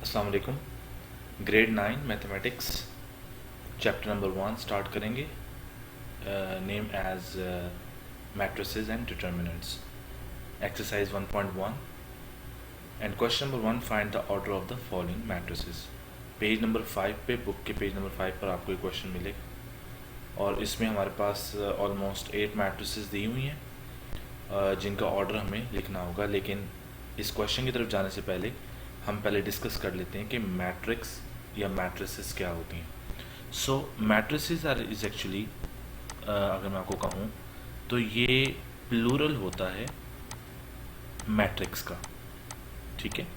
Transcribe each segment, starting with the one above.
अस्सलाम वालेकुम। Grade 9 mathematics chapter number 1 start करेंगे। Name as matrices and determinants. Exercise 1.1 and question number 1, find the order of the following matrices. Page number 5 पे, book के page number 5 पर आपको एक question मिलेगा और इसमें हमारे पास ऑलमोस्ट 8 मैट्रिसेस दी हुई हैं जिनका ऑर्डर हमें लिखना होगा। लेकिन इस क्वेश्चन की तरफ जाने से पहले हम पहले डिस्कस कर लेते हैं कि मैट्रिक्स या मैट्रिसेस क्या होती हैं। सो मैट्रिसेस आर इज़ एक्चुअली, अगर मैं आपको कहूँ तो ये प्लूरल होता है मैट्रिक्स का, ठीक है।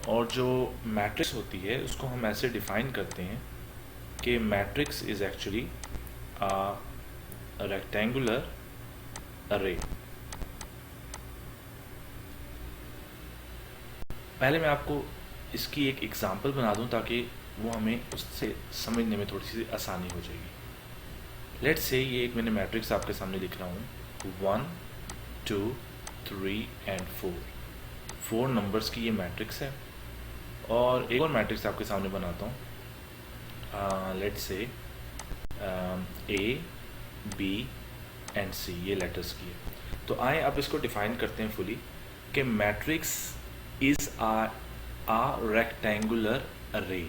और जो मैट्रिक्स होती है उसको हम ऐसे डिफाइन करते हैं कि मैट्रिक्स इज़ एक्चुअली रेक्टेंगुलर अरे। पहले मैं आपको इसकी एक एग्जांपल बना दूं ताकि वो हमें उससे समझने में थोड़ी सी आसानी हो जाएगी। लेट्स से ये एक मैंने मैट्रिक्स आपके सामने लिख रहा हूँ, 1 2 3 एंड 4 नंबर्स की ये मैट्रिक्स है। और एक और मैट्रिक्स आपके सामने बनाता हूँ, let's say A B and सी, ये लेटर्स की है। तो आए अब इसको डिफाइन करते हैं फुली कि मैट्रिक्स इज आ रेक्टेंगुलर अरे।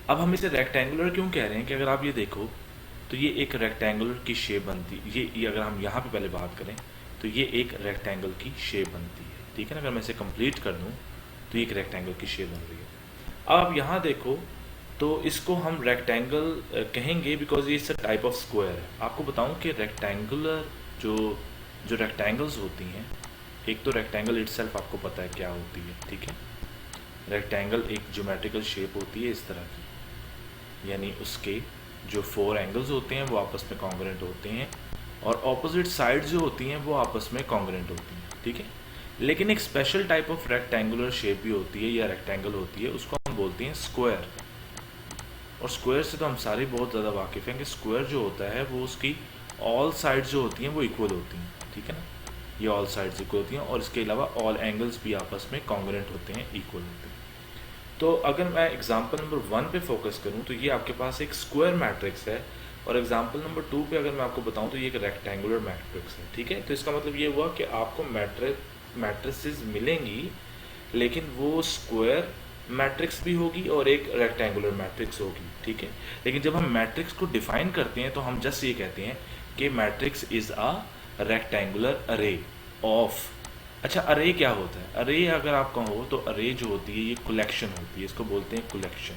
अब हम इसे रेक्टेंगुलर क्यों कह रहे हैं कि अगर आप ये देखो तो ये एक रेक्टेंगुलर की शेप बनती है। ये अगर हम यहाँ पे पहले बात करें तो ये एक रेक्टेंगल की शेप बनती है, ठीक है ना। अगर मैं इसे कंप्लीट कर दूँ तो ये एक रेक्टेंगल की शेप बन रही है। अब आप यहाँ देखो तो इसको हम रेक्टेंगल कहेंगे बिकॉज ये it's a type of square है। आपको बताऊँ कि रेक्टेंगुलर जो रेक्टेंगल्स होती हैं, एक तो रेक्टेंगल इटसेल्फ आपको पता है क्या होती है, ठीक है। रेक्टेंगल एक ज्योमेट्रिकल शेप होती है इस तरह की, यानी उसके जो 4 एंगल्स होते हैं वो आपस में कॉन्ग्रुएंट होते हैं और ऑपोजिट साइड्स जो होती हैं वो आपस में कॉन्ग्रुएंट होती हैं, ठीक है। लेकिन एक special type of rectangular shape भी होती है या रेक्टेंगल होती है, उसको हम बोलते हैं स्क्वायर। और स्क्वायर से तो हम सारे बहुत ज़्यादा वाकिफ़ हैं कि स्क्वायर जो होता है वो उसकी ऑल साइड्स जो होती हैं वो इक्वल होती हैं, ठीक है ना। ये ऑल साइड्स इक्वल होती हैं और इसके अलावा ऑल एंगल्स भी आपस में कॉन्ग्रुएंट होते हैं, इक्वल होते हैं। तो अगर मैं एग्जांपल नंबर 1 पे फोकस करूं तो ये आपके पास एक स्क्वायर मैट्रिक्स है और एग्जांपल नंबर 2 पे अगर मैं आपको बताऊं तो ये एक रेक्टेंगुलर मैट्रिक्स है, ठीक है। तो इसका मतलब ये हुआ कि आपको मैट्रिसेस मिलेंगी लेकिन वो स्क्वायर मैट्रिक्स भी होगी और एक रेक्टेंगुलर मैट्रिक्स होगी, ठीक है। लेकिन जब हम मैट्रिक्स को डिफाइन करते हैं तो हम जस्ट ये कहते हैं कि मैट्रिक्स इज़ अ रेक्टेंगुलर अरे ऑफ। अच्छा, अरे क्या होता है? अरे अगर आप कहो तो अरे जो होती है ये कलेक्शन होती है, इसको बोलते हैं कलेक्शन।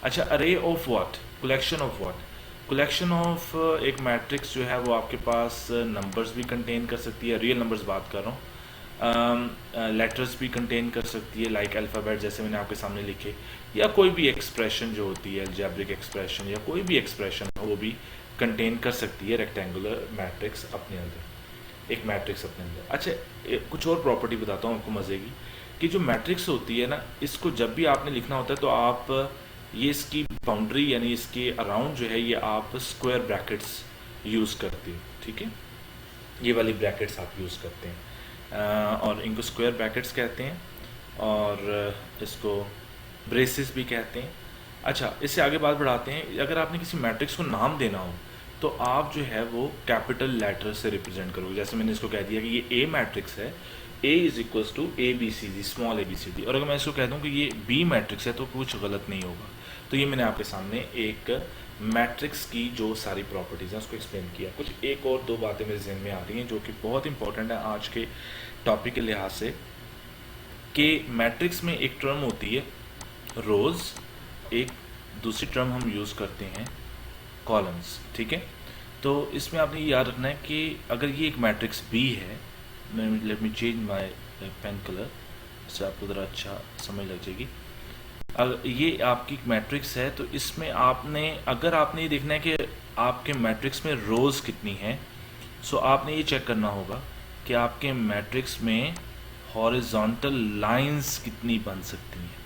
अच्छा, अरे of what? Collection of what? Collection of एक मैट्रिक्स जो है वो आपके पास नंबर्स भी कंटेन कर सकती है, रियल नंबर्स बात कर रहा हूँ, लेटर्स भी कंटेन कर सकती है लाइक अल्फ़ाबेट जैसे मैंने आपके सामने लिखे, या कोई भी एक्सप्रेशन जो होती है अलजेब्रिक एक्सप्रेशन या कोई भी एक्सप्रेशन वो भी कंटेन कर सकती है रेक्टेंगुलर मैट्रिक्स अपने अंदर, एक मैट्रिक्स अपने अंदर। अच्छा, कुछ और प्रॉपर्टी बताता हूँ आपको मज़े की, कि जो मैट्रिक्स होती है ना, इसको जब भी आपने लिखना होता है तो आप ये इसकी बाउंड्री यानी इसके अराउंड जो है ये आप स्क्वायर ब्रैकेट्स यूज़ करते हो, ठीक है। ये वाली ब्रैकेट्स आप यूज़ करते हैं और इनको स्क्वायर ब्रैकेट्स कहते हैं और इसको ब्रेसेस भी कहते हैं। अच्छा, इससे आगे बात बढ़ाते हैं। अगर आपने किसी मैट्रिक्स को नाम देना हो तो आप जो है वो कैपिटल लेटर से रिप्रेजेंट करोगे। जैसे मैंने इसको कह दिया कि ये ए मैट्रिक्स है, A is equals to A B C D, small A B C D. और अगर मैं इसको कह दूँ कि ये बी मैट्रिक्स है तो कुछ गलत नहीं होगा। तो ये मैंने आपके सामने एक मैट्रिक्स की जो सारी प्रॉपर्टीज़ हैं उसको एक्सप्लेन किया। कुछ एक और दो बातें मेरे जहन में आ रही हैं जो कि बहुत इंपॉर्टेंट है आज के टॉपिक के लिहाज से, कि मैट्रिक्स में एक टर्म होती है रोज़, एक दूसरी टर्म हम यूज़ करते हैं कॉलम्स, ठीक है। तो इसमें आपने ये याद रखना है कि अगर ये एक मैट्रिक्स बी है, let me change my pen colour, इससे आपको ज़रा अच्छा समझ लग जाएगी। अगर ये आपकी मैट्रिक्स है तो इसमें अगर आपने ये देखना है कि आपके मैट्रिक्स में रोज़ कितनी हैं, सो आपने ये चेक करना होगा कि आपके मैट्रिक्स में हॉरिजॉन्टल लाइंस कितनी बन सकती हैं,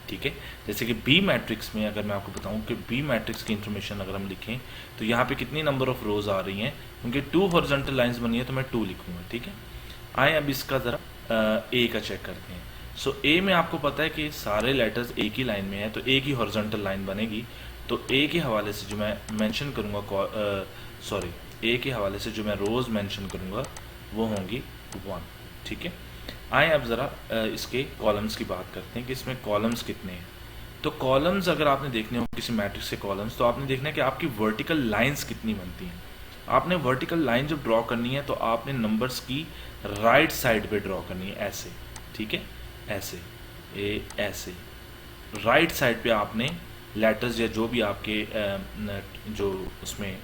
ठीक है। जैसे कि बी मैट्रिक्स में अगर मैं आपको बताऊं कि बी मैट्रिक्स की इंफॉर्मेशन अगर हम लिखें तो यहाँ पे कितनी नंबर ऑफ रोज आ रही हैं, क्योंकि 2 हॉरिजॉन्टल लाइंस बनी है तो मैं 2 लिखूंगा, ठीक है। आए अब इसका ज़रा ए का चेक करते हैं। सो ए में आपको पता है कि सारे लेटर्स एक ही लाइन में है, तो एक ही हॉरिजॉन्टल लाइन बनेगी। तो ए के हवाले से जो मैं मेंशन करूँगा, ए के हवाले से जो मैं रोज़ मेंशन करूँगा वो होंगी 1। ठीक है, आए अब ज़रा इसके कॉलम्स की बात करते हैं कि इसमें कॉलम्स कितने हैं। तो कॉलम्स अगर आपने देखने हो किसी मैट्रिक्स के कॉलम्स, तो आपने देखना है कि आपकी वर्टिकल लाइंस कितनी बनती हैं। आपने वर्टिकल लाइन जब ड्रॉ करनी है तो आपने नंबर्स की राइट साइड पे ड्रॉ करनी है, ऐसे। ठीक है, ऐसे, ऐसे राइट साइड पे आपने लेटर्स या जो भी आपके जो उसमें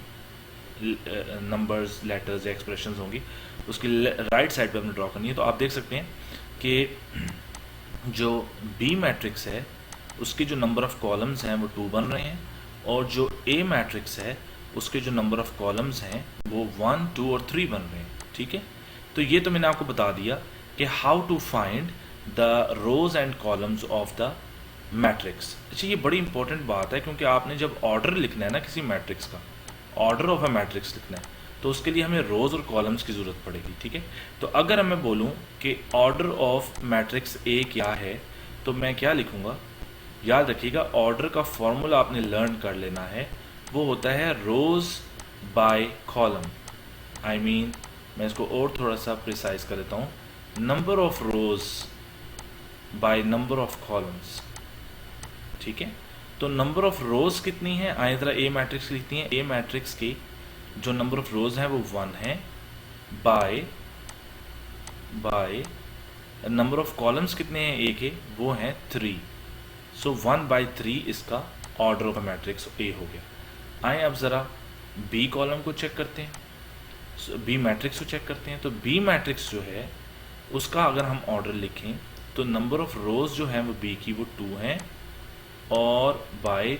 नंबर्स, लेटर्स या एक्सप्रेशंस होंगी उसकी राइट साइड पे आपने ड्रॉ करनी है। तो आप देख सकते हैं कि जो बी मैट्रिक्स है उसके जो नंबर ऑफ कॉलम्स हैं वो 2 बन रहे हैं, और जो ए मैट्रिक्स है उसके जो नंबर ऑफ कॉलम्स हैं वो 1, 2 और 3 बन रहे हैं। ठीक है, तो ये तो मैंने आपको बता दिया कि how to find the rows and columns of the matrix. अच्छा, ये बड़ी इंपॉर्टेंट बात है, क्योंकि आपने जब ऑर्डर लिखना है ना किसी मैट्रिक्स का, ऑर्डर ऑफ अ मैट्रिक्स लिखना है, तो उसके लिए हमें रोज और कॉलम्स की ज़रूरत पड़ेगी। ठीक है, तो अगर मैं बोलूँ कि ऑर्डर ऑफ मैट्रिक्स ए क्या है, तो मैं क्या लिखूँगा? याद रखिएगा, ऑर्डर का फॉर्मूला आपने लर्न कर लेना है, वो होता है रोज बाय कॉलम। आई मीन मैं इसको और थोड़ा सा प्रिसाइज कर देता हूँ, number of rose bye number of columns. ठीक है, तो नंबर ऑफ रोज कितनी है, आए ज़रा ए मैट्रिक्स लिखती हैं। ए मैट्रिक्स की जो नंबर ऑफ रोज हैं वो 1 है, बाय नंबर ऑफ कॉलम्स कितने हैं ए के, वो हैं 3। सो 1/3 इसका order of a matrix A हो गया। आए अब ज़रा बी कॉलम को चेक करते हैं, बी मैट्रिक्स को चेक करते हैं। तो बी मैट्रिक्स जो है उसका अगर हम ऑर्डर लिखें तो नंबर ऑफ रोज जो हैं वो बी की वो 2 हैं, और बाय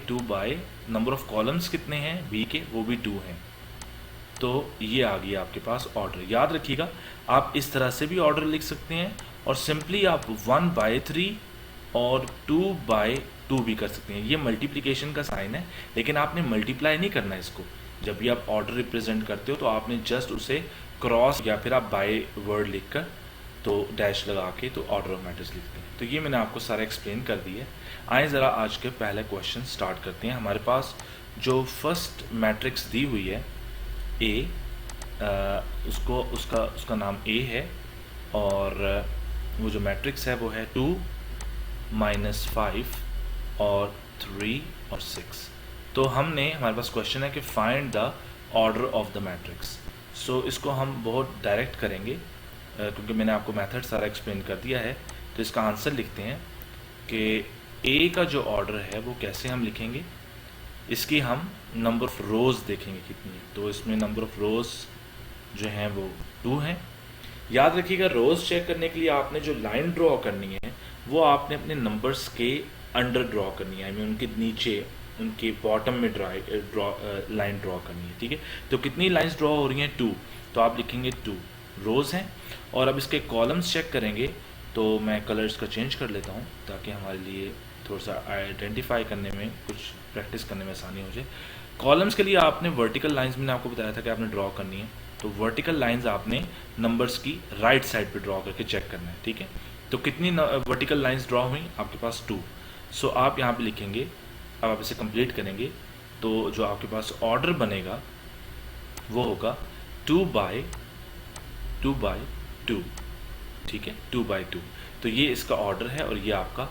नंबर ऑफ कॉलम्स कितने हैं बी के, वो भी 2 हैं। तो ये आ गया आपके पास ऑर्डर। याद रखिएगा, आप इस तरह से भी ऑर्डर लिख सकते हैं, और सिंपली आप 1/3 और 2/2 भी कर सकते हैं। ये मल्टीप्लिकेशन का साइन है, लेकिन आपने मल्टीप्लाई नहीं करना है इसको। जब भी आप ऑर्डर रिप्रेजेंट करते हो तो आपने जस्ट उसे क्रॉस या फिर आप बाय वर्ड लिख कर तो डैश लगा के तो ऑर्डर ऑफ मैट्रिक्स लिखते हैं। तो ये मैंने आपको सारा एक्सप्लेन कर दिया है। आए ज़रा आज के पहले क्वेश्चन स्टार्ट करते हैं। हमारे पास जो फर्स्ट मैट्रिक्स दी हुई है ए, उसका नाम ए है, और वो जो मैट्रिक्स है वो है 2, -5 और 3 और 6। तो हमारे पास क्वेश्चन है कि find the order of the matrix. So इसको हम बहुत डायरेक्ट करेंगे, क्योंकि मैंने आपको मेथड सारा एक्सप्लेन कर दिया है। तो इसका आंसर लिखते हैं कि ए का जो ऑर्डर है वो कैसे हम लिखेंगे। इसकी हम नंबर ऑफ रोज़ देखेंगे कितनी है। तो इसमें नंबर ऑफ रोज़ जो हैं वो 2 हैं। याद रखिएगा, रोज़ चेक करने के लिए आपने जो लाइन ड्रॉ करनी है वो आपने अपने नंबर्स के अंडर ड्रॉ करनी है, आई मीन उनके नीचे, उनके बॉटम में लाइन ड्रॉ करनी है। ठीक है, तो कितनी लाइंस ड्रॉ हो रही हैं? 2। तो आप लिखेंगे 2 रोज़ हैं। और अब इसके कॉलम्स चेक करेंगे, तो मैं कलर्स का चेंज कर लेता हूँ ताकि हमारे लिए थोड़ा सा आइडेंटिफाई करने में, कुछ प्रैक्टिस करने में आसानी हो जाए। कॉलम्स के लिए आपने वर्टिकल लाइंस, मैंने आपको बताया था कि आपने ड्रॉ करनी है, तो वर्टिकल लाइंस आपने नंबर्स की राइट साइड पे ड्रॉ करके चेक करना है। ठीक है, तो कितनी वर्टिकल लाइंस ड्रॉ हुई? आपके पास 2। सो आप यहाँ पे लिखेंगे, अब आप इसे कंप्लीट करेंगे तो जो आपके पास ऑर्डर बनेगा वो होगा 2/2। ठीक है, 2/2। तो ये इसका ऑर्डर है, और ये आपका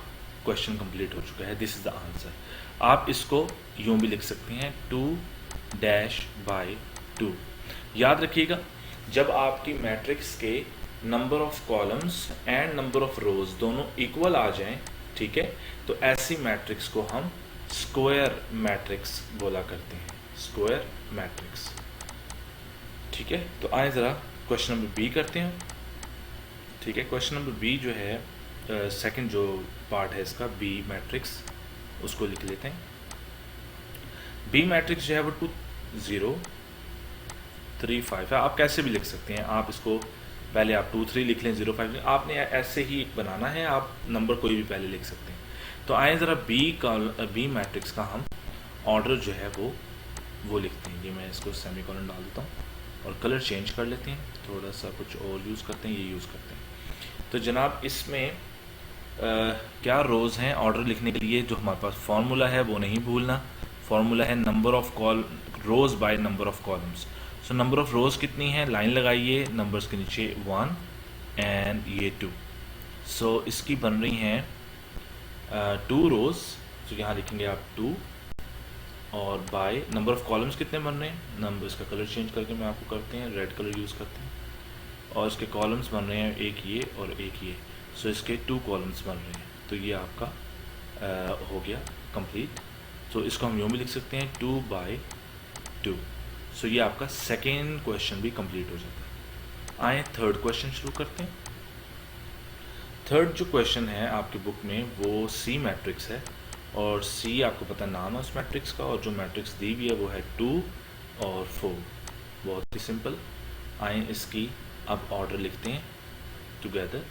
क्वेश्चन कंप्लीट हो चुका है। This is the answer. आप इसको यूँ भी लिख सकते हैं 2-2। याद रखिएगा, जब आपकी मैट्रिक्स के number of columns and number of रोज दोनों इक्वल आ जाएं, ठीक है, तो ऐसी मैट्रिक्स को हम स्क्वायर मैट्रिक्स बोला करते हैं, स्क्वायर मैट्रिक्स। ठीक है, तो आए ज़रा क्वेश्चन नंबर बी करते हैं। ठीक है, क्वेश्चन नंबर बी जो है सेकंड जो पार्ट है इसका, बी मैट्रिक्स, उसको लिख लेते हैं। बी मैट्रिक्स जो है वो 2 0 3 5 है। आप कैसे भी लिख सकते हैं, आप इसको पहले आप 2 3 लिख लें, 0 5 लिख, आपने ऐसे ही बनाना है, आप नंबर कोई भी पहले लिख सकते हैं। तो आए ज़रा बी मैट्रिक्स का हम ऑर्डर जो है वो लिखते हैं। ये मैं इसको सेमीकोलन डाल देता हूँ और कलर चेंज कर लेते हैं, थोड़ा सा कुछ और यूज़ करते हैं, ये यूज़ करते हैं। तो जनाब इसमें क्या रोज़ हैं ऑर्डर लिखने के लिए जो हमारे पास फार्मूला है वो नहीं भूलना। फार्मूला है number of rows by number of columns. So number of rows कितनी है, लाइन लगाइए, नंबर्स के नीचे 1 एंड ये 2। सो इसकी बन रही हैं 2 रोज़। तो यहाँ लिखेंगे आप 2 और बाय नंबर ऑफ कॉलम्स कितने बन रहे हैं, नंबर इसका कलर चेंज करके मैं आपको करते हैं, रेड कलर यूज़ करते हैं। और इसके कॉलम्स बन रहे हैं एक ये और एक ये। सो इसके 2 कॉलम्स बन रहे हैं। तो ये आपका हो गया कंप्लीट। तो इसको हम यूँ भी लिख सकते हैं 2 बाय 2। सो ये आपका सेकेंड क्वेश्चन भी कंप्लीट हो जाता है। आए थर्ड क्वेश्चन शुरू करते हैं। थर्ड जो क्वेश्चन है आपकी बुक में वो सी मैट्रिक्स है, और सी आपको पता नाम है उस मैट्रिक्स का, और जो मैट्रिक्स दी हुई है वो है 2 और 4। बहुत ही सिंपल। आए इसकी अब ऑर्डर लिखते हैं टुगेदर।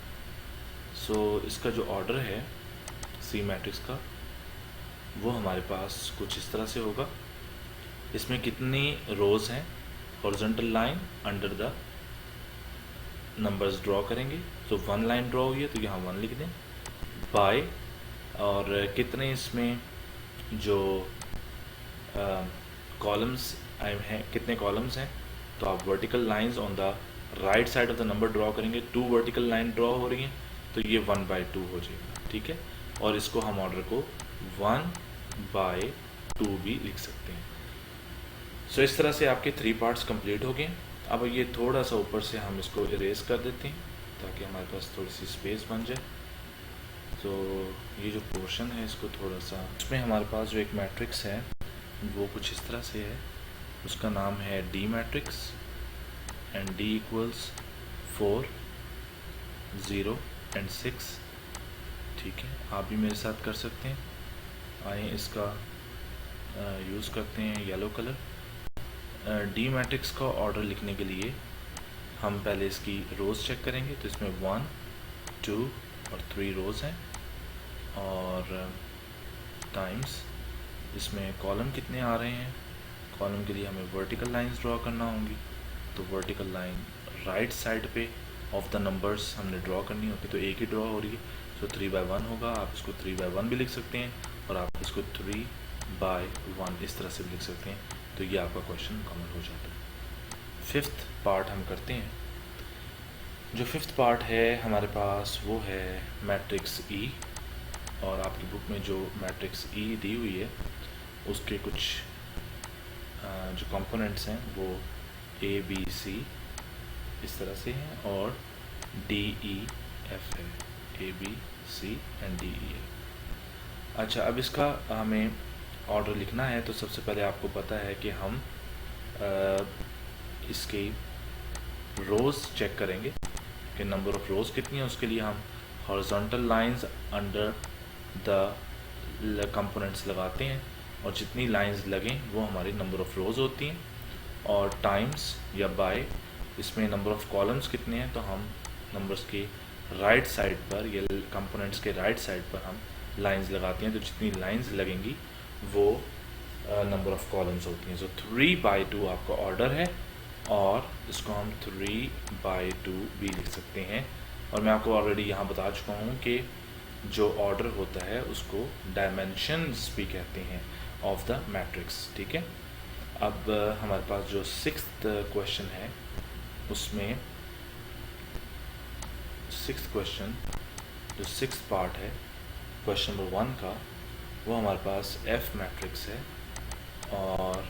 सो इसका जो ऑर्डर है सी मैट्रिक्स का वो हमारे पास कुछ इस तरह से होगा। इसमें कितनी रोज़ हैं, horizontal line under the numbers draw करेंगे। तो 1 लाइन ड्रॉ हुई है तो यहाँ 1 लिख दें, बाय और कितने इसमें जो कॉलम्स हैं, कितने कॉलम्स हैं, तो आप vertical lines on the right side of the number draw करेंगे। 2 वर्टिकल लाइन ड्रॉ हो रही हैं तो ये 1 बाय 2 हो जाएगा, ठीक है। और इसको हम ऑर्डर को 1 बाय 2 भी लिख सकते हैं। सो इस तरह से आपके 3 पार्ट्स कंप्लीट हो गए। अब ये थोड़ा सा ऊपर से हम इसको इरेज कर देते हैं ताकि हमारे पास थोड़ी सी स्पेस बन जाए। तो ये जो पोर्शन है इसको थोड़ा सा, इसमें हमारे पास जो एक मैट्रिक्स है वो कुछ इस तरह से है। उसका नाम है D matrix and D equals 4 0 and 6, ठीक है। आप भी मेरे साथ कर सकते हैं। आइए इसका यूज़ करते हैं येलो कलर। डी मैट्रिक्स का ऑर्डर लिखने के लिए हम पहले इसकी रोज़ चेक करेंगे। तो इसमें 1 2 और 3 रोज़ हैं, और टाइम्स इसमें कॉलम कितने आ रहे हैं। कॉलम के लिए हमें वर्टिकल लाइंस ड्रॉ करना होंगी। तो वर्टिकल लाइन राइट साइड पे ऑफ द नंबर्स हमने ड्रॉ करनी होगी। तो एक ही ड्रॉ हो रही है, तो 3 बाय 1 होगा। आप इसको 3 बाय 1 भी लिख सकते हैं, और आप इसको 3 बाय 1 इस तरह से भी लिख सकते हैं। तो ये आपका क्वेश्चन मुकम्मल हो जाता है। फिफ्थ पार्ट हम करते हैं। जो फिफ्थ पार्ट है हमारे पास वो है मैट्रिक्स ई, और आपकी बुक में जो मैट्रिक्स ई दी हुई है उसके कुछ जो कंपोनेंट्स हैं वो ए बी सी इस तरह से हैं, और डी ई एफ है, A B C and D E F. अच्छा, अब इसका हमें ऑर्डर लिखना है। तो सबसे पहले आपको पता है कि हम इसकी रोज़ चेक करेंगे कि नंबर ऑफ़ रोज़ कितनी है। उसके लिए हम horizontal lines under the components लगाते हैं, और जितनी लाइंस लगें वो हमारी नंबर ऑफ़ रोज़ होती हैं। और टाइम्स या बाय इसमें नंबर ऑफ़ कॉलम्स कितने हैं, तो हम नंबर्स के राइट साइड पर या कंपोनेंट्स के राइट साइड पर हम लाइंस लगाते हैं। तो जितनी लाइंस लगेंगी वो नंबर ऑफ़ कॉलम्स होती हैं। सो 3 बाय 2 आपका ऑर्डर है, और इसको हम 3 बाय 2 भी लिख सकते हैं। और मैं आपको ऑलरेडी यहाँ बता चुका हूँ कि जो ऑर्डर होता है उसको डायमेंशंस भी कहते हैं ऑफ द मैट्रिक्स, ठीक है। अब हमारे पास जो 6th क्वेश्चन है उसमें 6th क्वेश्चन जो 6th पार्ट है क्वेश्चन नंबर 1 का, वो हमारे पास एफ मैट्रिक्स है, और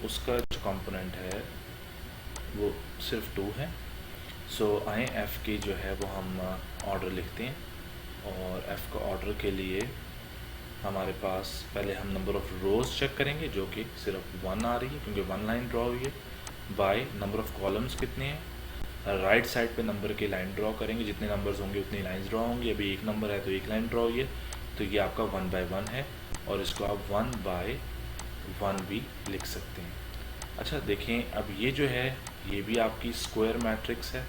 उसका जो कंपोनेंट है वो सिर्फ 2 है। सो आए एफ़ की जो है वो हम ऑर्डर लिखते हैं, और एफ़ का ऑर्डर के लिए हमारे पास पहले हम नंबर ऑफ़ रोज़ चेक करेंगे जो कि सिर्फ 1 आ रही है क्योंकि 1 लाइन ड्रॉ हुई है, बाय नंबर ऑफ़ कॉलम्स कितने हैं। राइट साइड पे नंबर की लाइन ड्रॉ करेंगे, जितने नंबर्स होंगे उतनी लाइंस ड्रॉ होंगी। अभी एक नंबर है तो एक लाइन ड्रॉ हुई है, तो ये आपका 1 बाय 1 है, और इसको आप 1 बाय 1 भी लिख सकते हैं। अच्छा देखें, अब ये जो है ये भी आपकी स्क्वायर मैट्रिक्स है,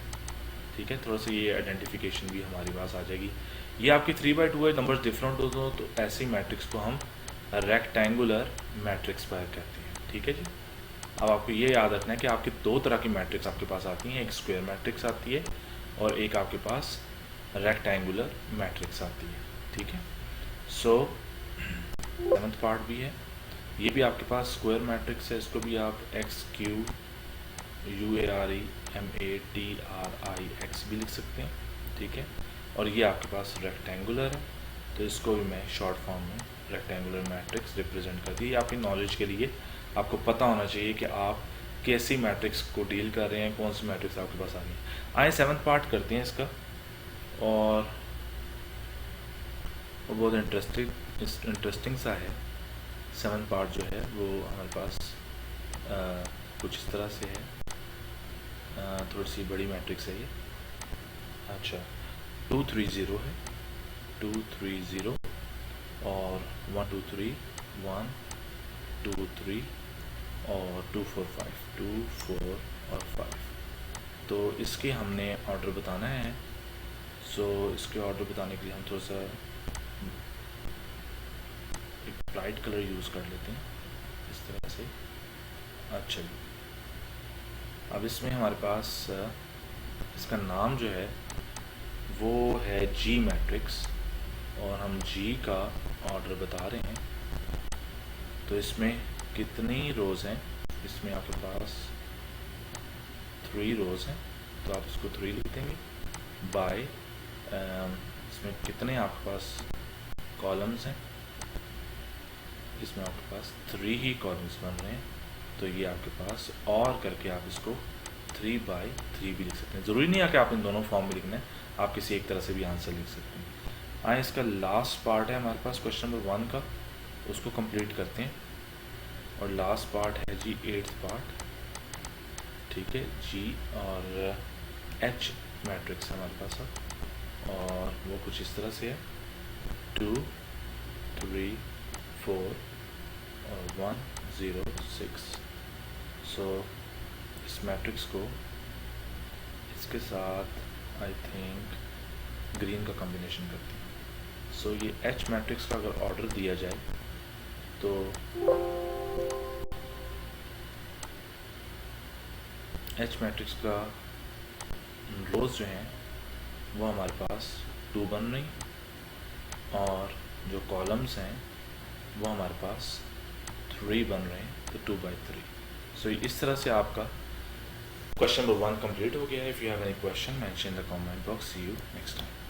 ठीक है। थोड़ा सा ये आइडेंटिफिकेशन भी हमारी पास आ जाएगी। ये आपकी 3 बाय 2 है, नंबर्स डिफरेंट हो तो ऐसी मैट्रिक्स को हम रेक्टेंगुलर मैट्रिक्स पर कहते हैं, ठीक है जी। अब आपको ये याद रखना है कि आपकी 2 तरह की मैट्रिक्स आपके पास आती हैं, एक स्क्वायर मैट्रिक्स आती है और एक आपके पास रेक्टेंगुलर मैट्रिक्स आती है। ठीक है, सो 7th पार्ट भी है, ये भी आपके पास स्क्वायर मैट्रिक्स है, इसको भी आप XQUAREMATRIX भी लिख सकते हैं। ठीक है, और ये आपके पास रेक्टेंगुलर है, तो इसको भी मैं शॉर्ट फॉर्म में रेक्टेंगुलर मैट्रिक्स रिप्रेजेंट करती है। ये आपकी नॉलेज के लिए आपको पता होना चाहिए कि आप कैसी मैट्रिक्स को डील कर रहे हैं, कौन सी मैट्रिक्स आपके पास आ रही है। आए 7th पार्ट करते हैं इसका, और वो बहुत इंटरेस्टिंग सा है। 7th पार्ट जो है वो हमारे पास कुछ इस तरह से है, थोड़ी सी बड़ी मैट्रिक्स है ये। अच्छा, 2 3 0 है, 2 3 0 और 1 2 3 1 2 3 और 2 4 5 2 4 और 5। तो इसके हमने ऑर्डर बताना है। सो इसके ऑर्डर बताने के लिए हम थोड़ा सा एक ब्राइट कलर यूज़ कर लेते हैं इस तरह से। अच्छा जी, अब इसमें हमारे पास इसका नाम जो है वो है जी मैट्रिक्स, और हम जी का ऑर्डर बता रहे हैं। तो इसमें कितनी रोज़ हैं, इसमें आपके पास 3 रोज़ हैं, तो आप इसको 3 लिख देंगे बाय इसमें कितने आपके पास कॉलम्स हैं, इसमें आपके पास 3 ही कॉलम्स बन रहे हैं, तो ये आपके पास और करके आप इसको 3/3 भी लिख सकते हैं। ज़रूरी नहीं है कि आप इन दोनों फॉर्म में लिखना है, आप किसी एक तरह से भी आंसर लिख सकते हैं। आए इसका लास्ट पार्ट है हमारे पास क्वेश्चन नंबर 1 का, उसको कंप्लीट करते हैं। और लास्ट पार्ट है जी 8th पार्ट। ठीक है, जी और एच मैट्रिक्स है हमारे पास अब, और वो कुछ इस तरह से है 2 3 4 और 1 0 6। सो इस मैट्रिक्स को इसके साथ आई थिंक ग्रीन का कॉम्बिनेशन करती है। सो ये एच मैट्रिक्स का अगर ऑर्डर दिया जाए तो एच मैट्रिक्स का रोज जो हैं वो हमारे पास 2 बन रही, और जो कॉलम्स हैं वो हमारे पास 3 बन रहे हैं, तो 2/3। सो इस तरह से आपका क्वेश्चन नंबर 1 कंप्लीट हो गया है। If you have any question mention in the comment box. See you next time.